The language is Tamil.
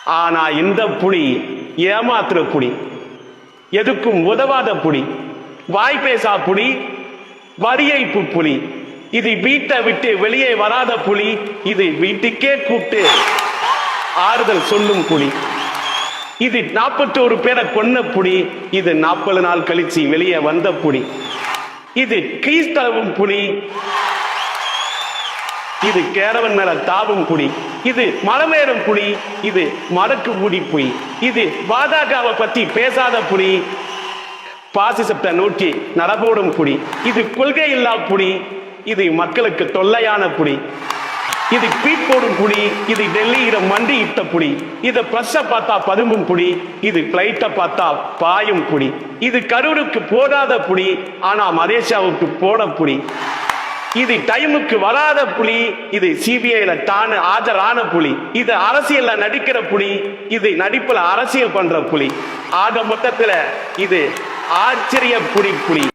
ஆனா இந்த புலி ஏமாத்துற புலி, எதுக்கும் உதவாத புலி, வாய் பேசா புலி, வரியைப்பு புலி. இது வீட்டை விட்டு வெளியே வராத புலி. இது வீட்டுக்கே கூப்பிட்டு ஆறுதல் சொல்லும் புலி. இது 41 பேரை கொன்ன புலி. இது 40 நாள் கழிச்சு வெளியே வந்த புலி. இது கிறிஸ்தவம் புலி. இது கேரவன் மேல தாவும் புலி. இது மலமேறும் புலி. இது மடக்கு புடி புலி. இது பாஜகவை பத்தி பேசாத புலி. பாசிசத்தை நோக்கி நடபோடும் புலி. இது கொள்கை இல்லா புலி. இது மக்களுக்கு தொல்லையான புலி. இது பீட் போடும் புலி. இது டெல்லியில மண்டி இட்ட புலி. இது பிரஷ பார்த்தா பதும்பும் புலி. இது பிளைட்ட பார்த்தா பாயும் புலி. இது கரூருக்கு போடாத புலி. ஆனா மலேசியாவுக்கு போன புலி. இது டைமுக்கு வராத புலி. இது சிபிஐல தான் ஆஜரான புலி. இது அரசியல்ல நடிக்கிற புலி. இது நடிப்புல அரசியல் பண்ற புலி. ஆக மொத்தத்துல இது ஆச்சரிய புலி.